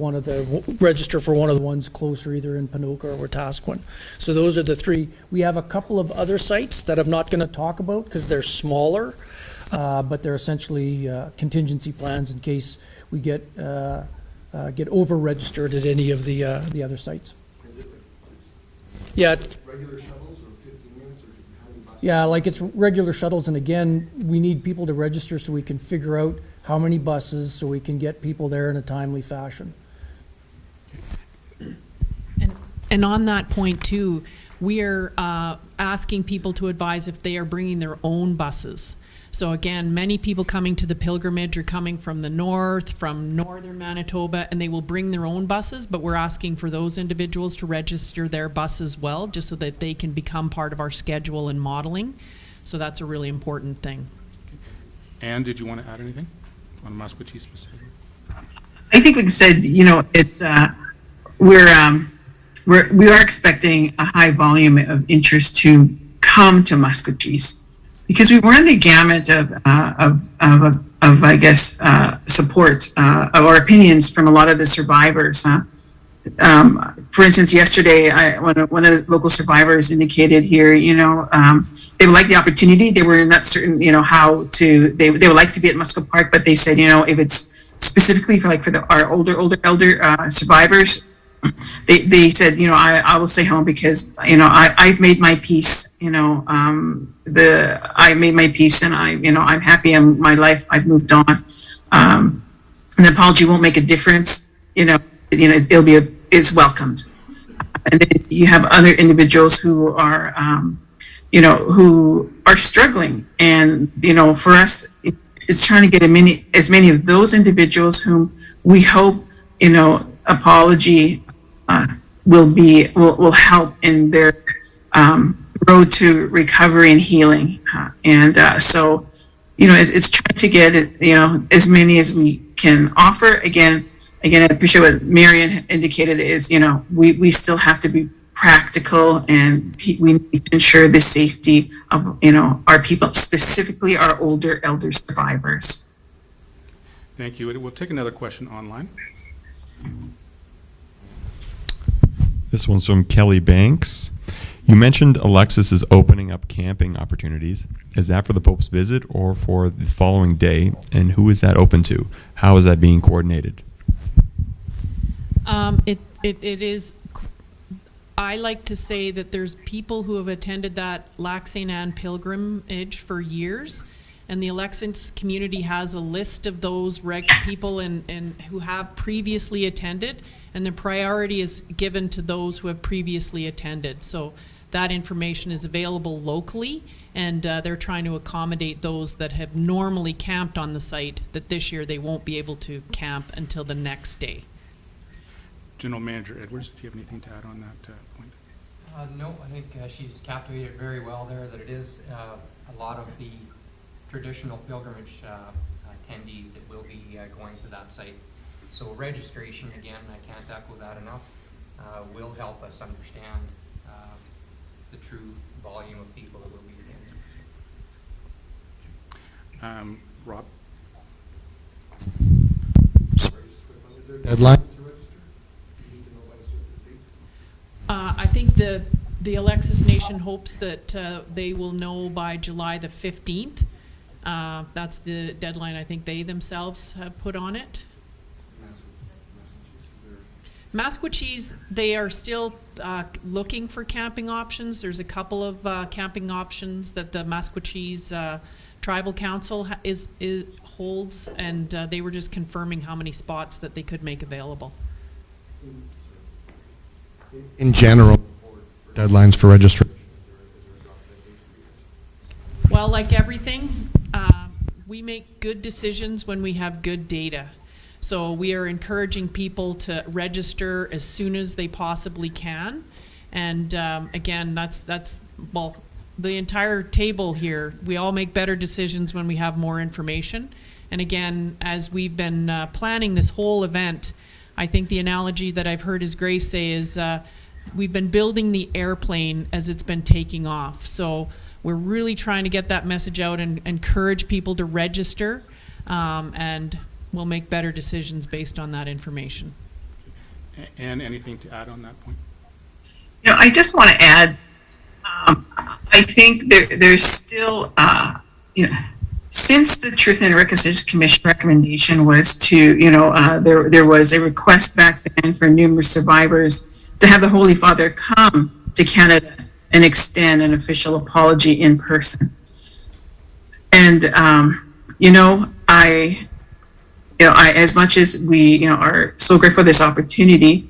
register for one of the ones closer, either in Ponoka or Wetaskiwin. So those are the 3. We have a couple of other sites that I'm not going to talk about because they're smaller, but they're essentially contingency plans in case we get over-registered at any of the other sites. Yeah. Regular shuttles or 15 minutes, or how many buses? Yeah, like it's regular shuttles, and again, we need people to register so we can figure out how many buses, so we can get people there in a timely fashion. And on that point too, we are asking people to advise if they are bringing their own buses. So again, many people coming to the pilgrimage are coming from the north, from northern Manitoba, and they will bring their own buses, but we're asking for those individuals to register their bus as well, just so that they can become part of our schedule and modeling. So that's a really important thing. Ann, did you want to add anything on Masquachis specifically? I think, like I said, it's we are expecting a high volume of interest to come to Masquachis, because we run the gamut of I guess support of our opinions from a lot of the survivors. For instance, yesterday, one of the local survivors indicated here, they would like the opportunity. They were not certain, how to. They would like to be at Musco Park, but they said, if it's specifically for our older survivors, they said, I will stay home because I've made my peace. I made my peace, and I'm happy in my life. I've moved on. An apology won't make a difference. It's welcomed. And then you have other individuals who are, who are struggling, and for us, it's trying to get as many of those individuals whom we hope, apology will help in their road to recovery and healing, so it's trying to get as many as we can offer. Again, I appreciate what Marion indicated is we still have to be practical, and we need to ensure the safety of our people, specifically our older elder survivors. Thank you. We'll take another question online. This one's from Kelly Banks. You mentioned Alexis is opening up camping opportunities. Is that for the Pope's visit or for the following day? And who is that open to? How is that being coordinated? It is, I like to say that there's people who have attended that Lac St. Anne pilgrimage for years, and the Alexis community has a list of those people and who have previously attended, and the priority is given to those who have previously attended. So that information is available locally, and they're trying to accommodate those that have normally camped on the site, that this year they won't be able to camp until the next day. General Manager Edwards, do you have anything to add on that point? No, I think she's captivated very well there, that it is a lot of the traditional pilgrimage attendees that will be going to that site. So registration, again, I can't echo that enough, will help us understand the true volume of people that will be attending. Rob? Is there a deadline to register? You need to know by a certain date? I think the Alexis Nation hopes that they will know by July the 15th. That's the deadline I think they themselves have put on it. Masquachese, they are still looking for camping options. There's a couple of camping options that the Masquachese Tribal Council holds, and they were just confirming how many spots that they could make available. In general, deadlines for registration? Well, like everything, we make good decisions when we have good data. So we are encouraging people to register as soon as they possibly can. And again, that's well, the entire table here, we all make better decisions when we have more information. And again, as we've been planning this whole event, I think the analogy that I've heard His Grace say is we've been building the airplane as it's been taking off. So we're really trying to get that message out and encourage people to register, and we'll make better decisions based on that information. And anything to add on that point? You know, I just want to add, I think there's still, you know, since the Truth and Reconciliation Commission recommendation was to, you know, there was a request back then for numerous survivors to have the Holy Father come to Canada and extend an official apology in person. And, you know, as much as we, you know, are so grateful for this opportunity,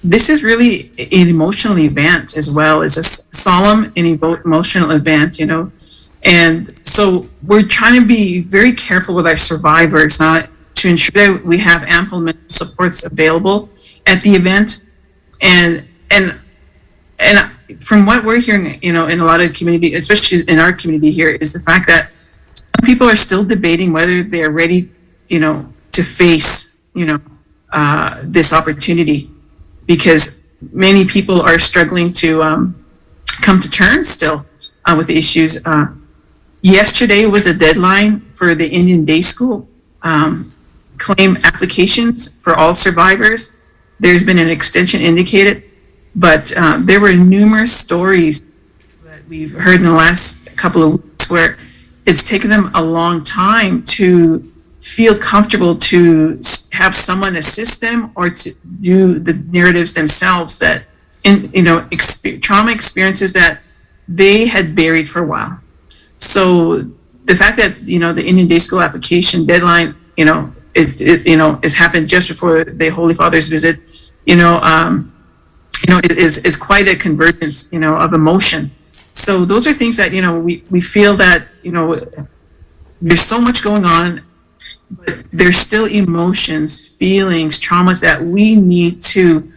this is really an emotional event as well. It's a solemn and emotional event, you know. And so we're trying to be very careful with our survivors, not to ensure that we have ample mental supports available at the event. And from what we're hearing, you know, in a lot of community, especially in our community here, is the fact that some people are still debating whether they're ready, you know, to face, you know, this opportunity, because many people are struggling to come to terms still with the issues. Yesterday was a deadline for the Indian Day School claim applications for all survivors. There's been an extension indicated, but there were numerous stories that we've heard in the last couple of weeks where it's taken them a long time to feel comfortable to have someone assist them or to do the narratives themselves that, you know, trauma experiences that they had buried for a while. So the fact that, you know, the Indian Day School application deadline, you know, it has happened just before the Holy Father's visit, you know, it is quite a convergence, you know, of emotion. So those are things that, you know, we feel that, you know, there's so much going on, but there's still emotions, feelings, traumas that we need to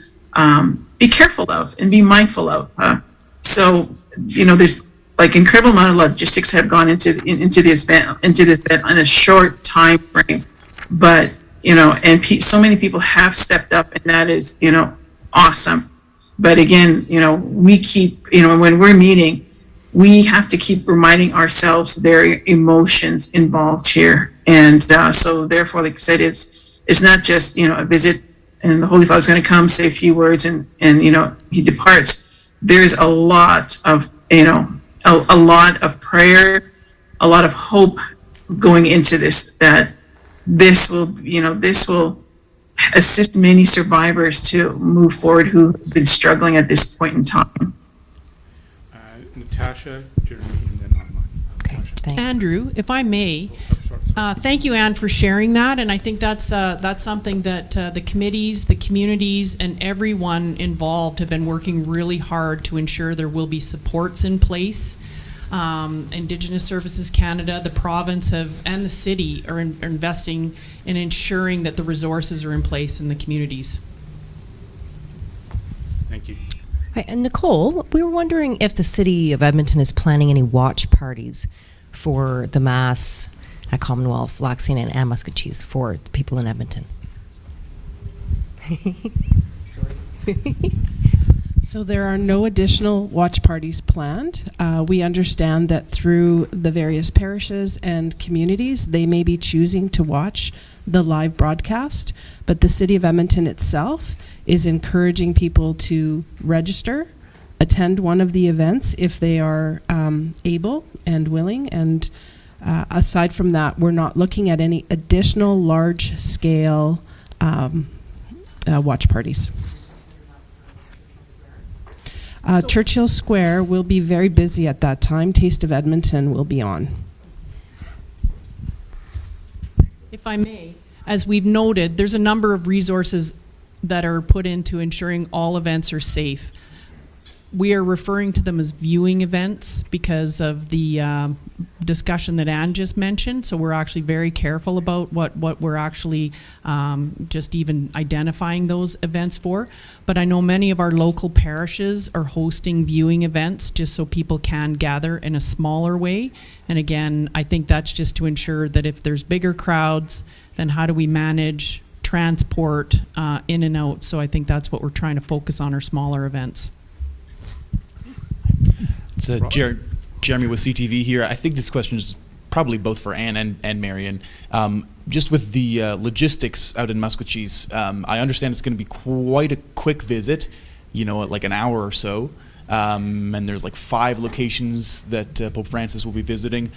be careful of and be mindful of. So, you know, there's like incredible amount of logistics have gone into this event in a short time frame, but, you know, and so many people have stepped up, and that is, you know, awesome. But again, you know, we keep, you know, when we're meeting, we have to keep reminding ourselves there are emotions involved here. And so therefore, like I said, it's not just, you know, a visit and the Holy Father's going to come, say a few words, and you know, he departs. there's a lot of, a lot of prayer, a lot of hope going into this, that this will assist many survivors to move forward who've been struggling at this point in time. Natasha, Jeremy, and then online. Okay, thanks. Andrew, if I may, thank you, Anne, for sharing that, and I think that's something that the committees, the communities, and everyone involved have been working really hard to ensure there will be supports in place. Indigenous Services Canada, the province and the city are investing in ensuring that the resources are in place in the communities. Thank you. Hi, and Nicole, we were wondering if the City of Edmonton is planning any watch parties for the Mass at Commonwealth, Laxine, and Muscatchees for the people in Edmonton. So there are no additional watch parties planned. We understand that through the various parishes and communities, they may be choosing to watch the live broadcast, but the City of Edmonton itself is encouraging people to register, attend one of the events if they are able and willing, and aside from that, we're not looking at any additional large-scale watch parties. Churchill Square will be very busy at that time. Taste of Edmonton will be on. If I may, as we've noted, there's a number of resources that are put into ensuring all events are safe. We are referring to them as viewing events because of the discussion that Anne just mentioned. So we're actually very careful about what we're actually just even identifying those events for. But I know many of our local parishes are hosting viewing events just so people can gather in a smaller way. And again, I think that's just to ensure that if there's bigger crowds, then how do we manage transport in and out? So I think that's what we're trying to focus on, our smaller events. It's Jeremy with CTV here. I think this question is probably both for Anne and Marion. Just with the logistics out in Musquecheese, I understand it's going to be quite a quick visit, like an hour or so. And there's like 5 locations that Pope Francis will be visiting.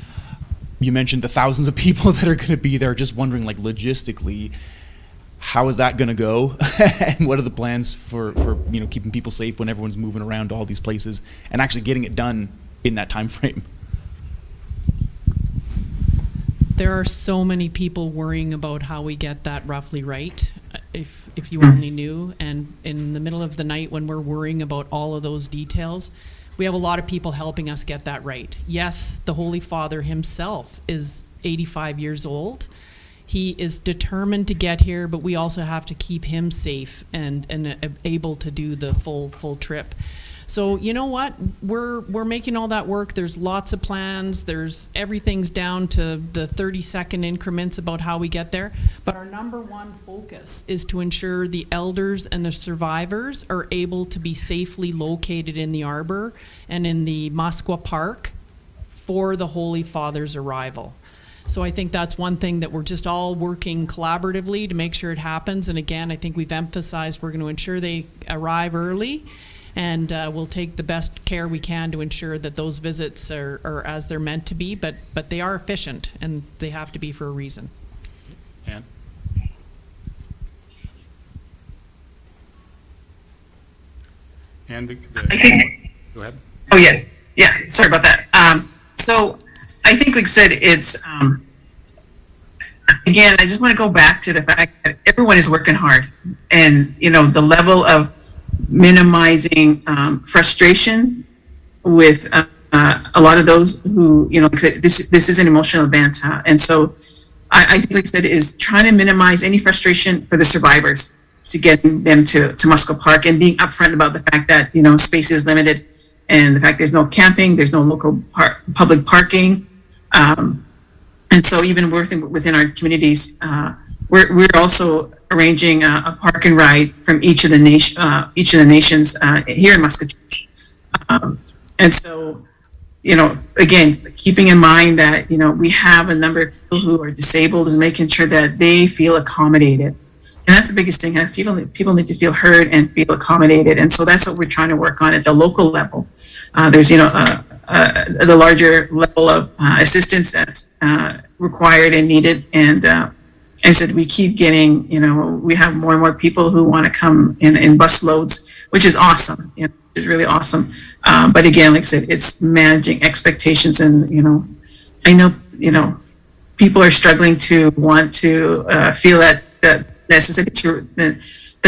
You mentioned the thousands of people that are going to be there. Just wondering, like, logistically, how is that going to go? And what are the plans for keeping people safe when everyone's moving around to all these places and actually getting it done in that time frame? There are so many people worrying about how we get that roughly right, if you only knew. And in the middle of the night when we're worrying about all of those details, we have a lot of people helping us get that right. Yes, the Holy Father himself is 85 years old. He is determined to get here, but we also have to keep him safe and able to do the full trip. So you know what? We're making all that work. There's lots of plans. Everything's down to the 30-second increments about how we get there. But our number one focus is to ensure the elders and the survivors are able to be safely located in the Arbor and in the Musqua Park for the Holy Father's arrival. So I think that's one thing that we're just all working collaboratively to make sure it happens. And again, I think we've emphasized we're going to ensure they arrive early, and we'll take the best care we can to ensure that those visits are as they're meant to be, but they are efficient, and they have to be for a reason. Anne? And go ahead. Oh, yes. Yeah, sorry about that. So I think, like I said, it's, again, I just want to go back to the fact that everyone is working hard, and, the level of minimizing frustration with a lot of those who, like I said, this is an emotional event. And so I think, like I said, is trying to minimize any frustration for the survivors to getting them to Musqua Park, and being upfront about the fact that, space is limited, and the fact there's no camping, there's no local public parking. And so even working within our communities, we're also arranging a park and ride from each of the nations here in Muscatine. And so, again, keeping in mind that, we have a number of people who are disabled, is making sure that they feel accommodated. And that's the biggest thing. People need to feel heard and feel accommodated. And so that's what we're trying to work on at the local level. There's, the larger level of assistance that's required and needed. And as I said, we keep getting, we have more and more people who want to come in bus loads, which is awesome. Which is really awesome. But again, like I said, it's managing expectations. And, I know, people are struggling to want to feel that the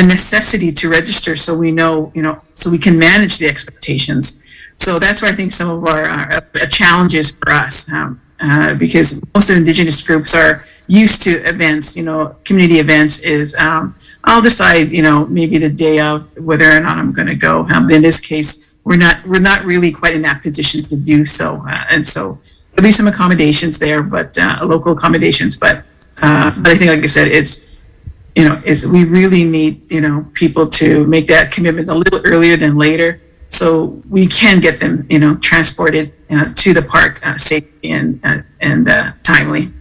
necessity to register, so we know, so we can manage the expectations. So that's where I think some of our challenges for us, because most of the Indigenous groups are used to events, community events is, I'll decide, maybe the day of whether or not I'm going to go. But in this case, we're not really quite in that position to do so, and so there'll be some accommodations there, but local accommodations. But I think, like I said, it's we really need people to make that commitment a little earlier than later, so we can get them transported to the park safely and timely.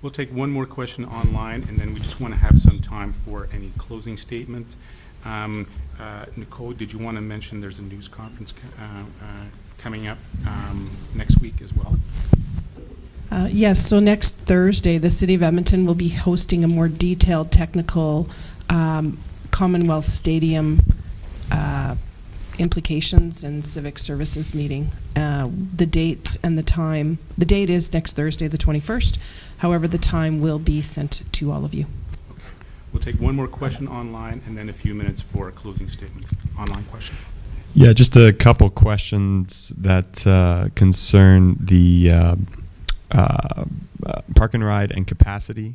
We'll take one more question online, and then we just want to have some time for any closing statements. Nicole, did you want to mention there's a news conference coming up next week as well? Yes, so next Thursday, the City of Edmonton will be hosting a more detailed technical Commonwealth Stadium implications and civic services meeting. The date and the time, the date is next Thursday, the 21st. However, the time will be sent to all of you. Okay. We'll take one more question online and then a few minutes for closing statements. Online question. Yeah, just a couple questions that concern the park and ride and capacity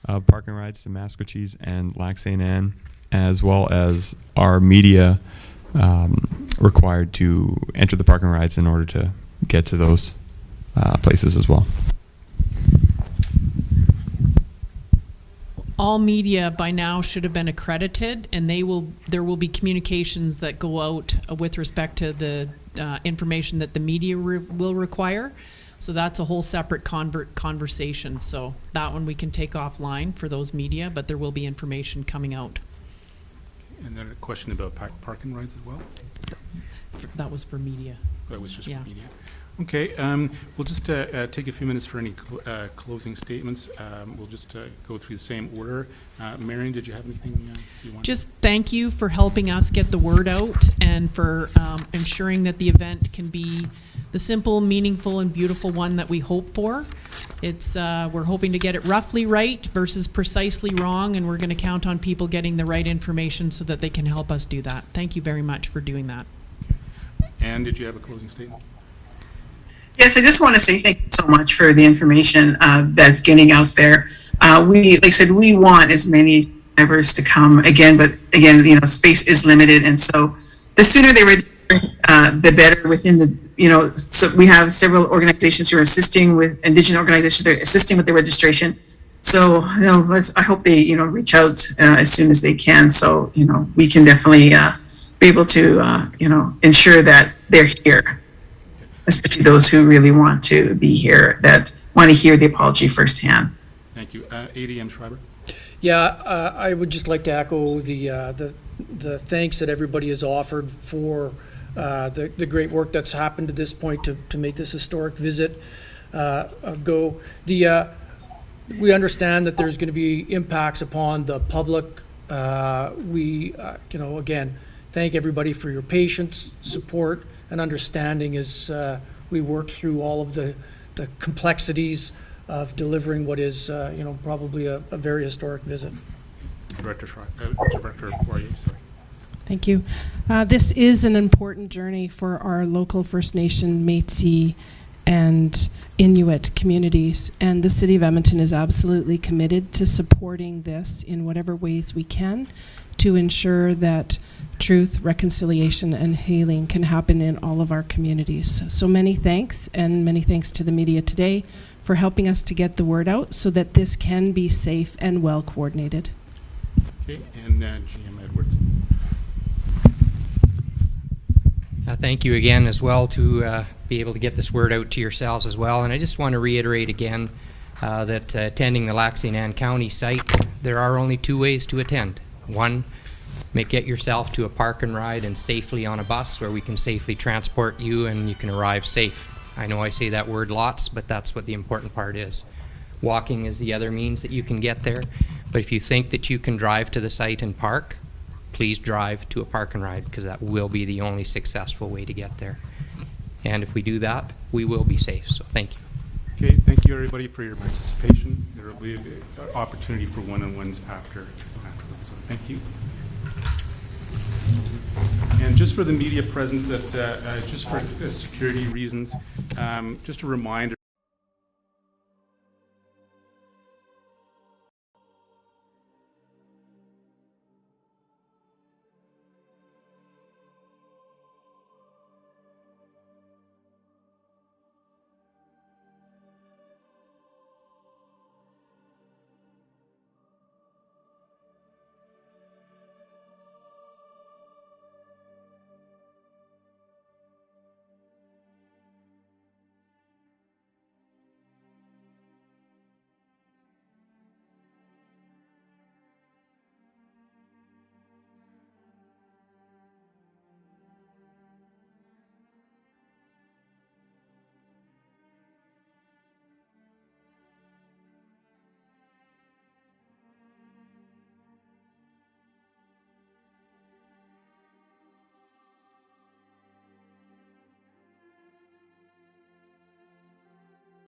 of park and rides to Maskwacis and Lac St. Anne, as well as our media required to enter the park and rides in order to get to those places as well. All media by now should have been accredited, and there will be communications that go out with respect to the information that the media will require. So that's a whole separate conversation. So that one we can take offline for those media, but there will be information coming out. And then a question about parking rides as well? That was for media. That was just Yeah. for media. Okay, we'll just take a few minutes for any closing statements. We'll just go through the same order. Marion, did you have anything you want? Just thank you for helping us get the word out and for ensuring that the event can be the simple, meaningful, and beautiful one that we hope for. It's we're hoping to get it roughly right versus precisely wrong, and we're going to count on people getting the right information so that they can help us do that. Thank you very much for doing that. And did you have a closing statement? Yes, I just want to say thank you so much for the information that's getting out there. Like I said, we want as many drivers to come again, but again, space is limited, and so the sooner they register, the better. Within the, so we have several organizations who are assisting with Indigenous organizations. They're assisting with the registration. So I hope they reach out as soon as they can. So we can definitely be able to ensure that they're here. Especially those who really want to be here, that want to hear the apology firsthand. Thank you. ADM Schreiber? Yeah, I would just like to echo the thanks that everybody has offered for the great work that's happened to this point to make this historic visit go. We understand that there's going to be impacts upon the public. Again, thank everybody for your patience, support, and understanding as we work through all of the complexities of delivering what is, probably a very historic visit. Director Poirier, sorry. Thank you. This is an important journey for our local First Nation, Métis, and Inuit communities, and the City of Edmonton is absolutely committed to supporting this in whatever ways we can to ensure that truth, reconciliation, and healing can happen in all of our communities. So many thanks, and many thanks to the media today for helping us to get the word out so that this can be safe and well coordinated. Okay, and GM Edwards. Thank you again as well to be able to get this word out to yourselves as well. And I just want to reiterate again that attending the Lac St. Anne County site, there are only two ways to attend. One, get yourself to a park and ride and safely on a bus where we can safely transport you and you can arrive safe. I know I say that word lots, but that's what the important part is. Walking is the other means that you can get there. But if you think that you can drive to the site and park, please drive to a park and ride, because that will be the only successful way to get there. And if we do that, we will be safe. So thank you. Okay, thank you everybody for your participation. There will be an opportunity for one-on-ones afterwards, so thank you. And just for the media present, that just for security reasons, just a reminder